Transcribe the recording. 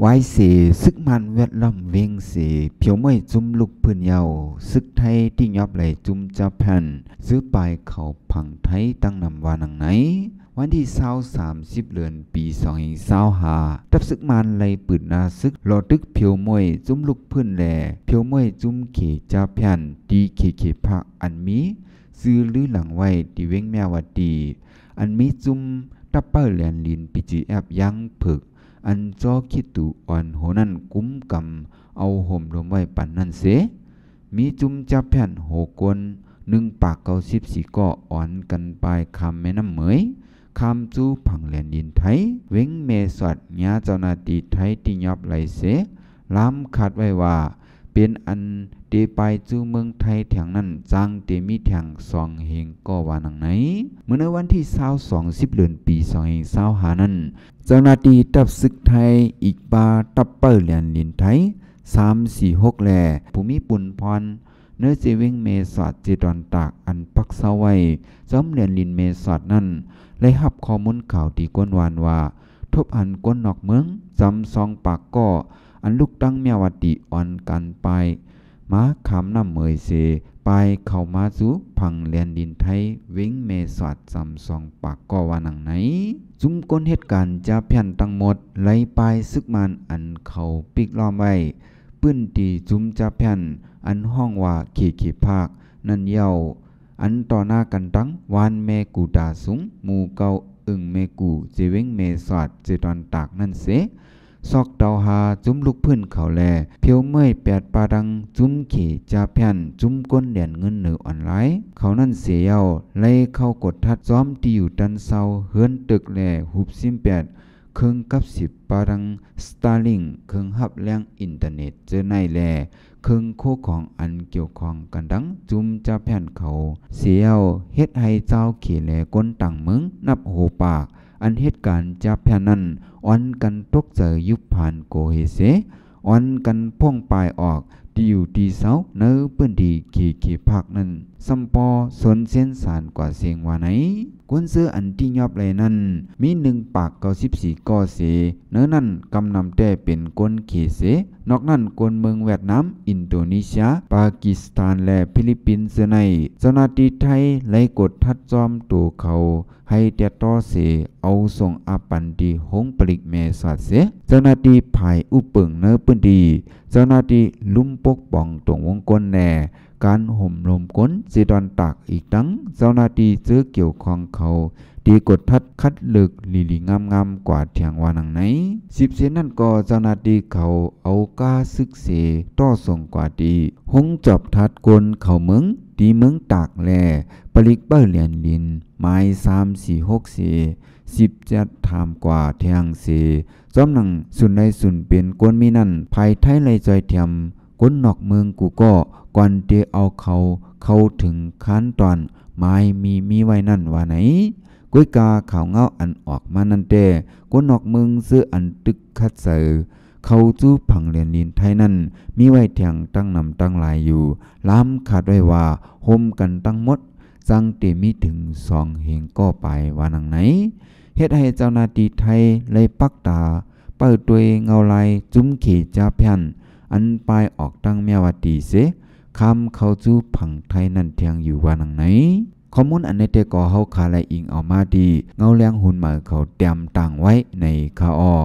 ไว้เสซึกมันแวดล้อมเวงเสเพียวไม่จุมลุกพื้นเยาซึกไทยที่ยอบไหลจุมจะแผ่นซื้อไปเขาผังไทยตั้งนำวานังไหนวันที่30เดือนปี2025ตับซึกมันไหลปืนนาซึกหลอตึกเพียวมวยจุมลุกพื้นแหล่เพียวมวยจุมเขจะแผ่นดีเขพักอันมีซื้อลือหลังไว้ดีเวงแมวดีอันมีจุมตับเปิ้ลแลนลินปิจีแอบยังผึกอันจอคิดตูอ่อนโหนั่นกุ้มกำเอาห่มรวมไว้ปันนั่นเสมีจุมจับแผ่นโหกวน1 ปาก94ก็อ่อนกันไปคำแม่น้ำเหมยคำจูผังแหลนดินไทยเว้งเมสอดญาเจ้านาตีไทยที่ยอบไหลเสล้ำคัดไว้ว่าเป็นอันเดไปจูเมืองไทยแถงนั้นจังเตมีแถงสองเฮงก็ว่านังไหนเมื่อในวันที่22เดือนปี2025นั้นเจ้าหน้าที่ตับศึกไทยอีกบาตับเปิ้ลแลนลินไทย346แลภูมิปุ่นพรเนื้อเจวิงเมสอดเจดอนตากอันปักเสาไว้จอมแลนลินเมสอดนั้นได้รับข้อมูลข่าวที่กวนวานว่าทบอันก้นนอกเมืองจำซองปากก็อันลูกตั้งเมียวติอ่อนกันไปมาขามน้ำเมยเสไปเข้ามาสู่พังแลนดินไทยเว้งเมสอดจำซองปากก็ว่านังไหนจุ่มก้นเหตุการณ์จะแผ่นทั้งหมดไหลไปซึกมันอันเขาปิกล้อมไว้ปื้นตีจุ่มจะแผ่นอันห้องว่าเขภาคนั่นเย้าอันต่อหน้ากันตั้งวานเมกูดาสูงหมู่เกาเมกูเจเว้งเมสอดเจตอนตากนั่นเสซอกเตาหาจุ้มลุกพื้นเขาแลเพียวเมื่อย8ปาดังจุ้มเขจาแผ่นจุ้มก้นเดียนเงินเหนือออนไลน์เขานั่นเสียเอาไล่เข้ากดทัดซ้อมที่อยู่ดันเซาเฮือนตึกแลหุบซิม8เครื่องกับ10ปาดังสตาร์ลิงเครื่องหับแรงอินเทอร์เน็ตเจอในแลเครื่องโคของอันเกี่ยวข้องกันดังจุ้มจาแผ่นเขาเสียเอาเฮ็ดให้เจ้าเขแลก้นต่างเมืองนับโหปากอันเหตุการณ์จับแผ่นนั้นอ่อนกันตกเจอยุบผ่านโกเฮเสอ่อนกันพ่องปลายออกดีอยู่ดีเสาเนื้อเปื้นดีเขพักนั้นสัมปอสนเส้นสารกว่าเสียงว่าไหนกวนเสื้ออันที่ยอบเลยนั้นมี1 ปาก94ก็เสเนื้อนั้นกำนำแต่เป็นก้นเขเสนอกนั้นกวนเมืองเวียดนามอินโดนีเซียปากีสถานและฟิลิปปินส์ในเจ้าหน้าที่ไทยไล่กดทัดจอมตัวเขาให้เตต่อเสเอาส่งอาปันดีหงปลิกเมสอดเสเจ้าหน้าที่ภายอุปึงเนื้อปืนดีเจ้าหน้าที่ลุ่มปกป้องตรงวงกลแน่การห่มลมก้นจีดอนตากอีกตั้งเจ้าหน้าที่เจอเกี่ยวข้องเขาดีกดทัดคัดลึกลีงามกว่าเถียงวานังไหน10 เซนนั่นก็เจ้าหน้าที่เขาเอาก้าซึกเสต่อส่งกว่าดีหงจอบทัดกลเขาเมืองดีเมืองตากแลปลิกเปิ้ลเลียนลินไม้346เส10จัดถามกว่าเทียงเสจอมหนังสุนในสุนเป็นกวนมีนั่นภายไทยไลจอยเทียมก้นนอกเมืองกูก็ก่อนเตเอาเขาถึงขั้นตอนไม้มีไว้นั่นว่าไหนก้อยกาข่าวเงาอันออกมานั่นแต่ก้นนอกเมืองซื้ออันตึกคัดเสือเขาจู้ผังเรียนลินไทยนั่นมีไว้เทียงตั้งนำตั้งหลายอยู่ล้ำขาดไว้ว่าโฮมกันตั้งหมดจังเตมีถึง2 เฮงก็ไปว่านังไหนเฮ็ดให้เจ้าหน้าที่ไทยเลยปักตาเปิดตัวเงาลายจุ้มเขจาแผ่นอันปลายออกตั้งเมียวตีเสคำเขาจู้ผังไทยนั่นเทียงอยู่ว่านังไหนข้อมูลอันในเตก่อเฮาคาไลอิงเอามาดีเงาแรงหุ่นหมายเขาเตรียมต่างไว้ในคาออ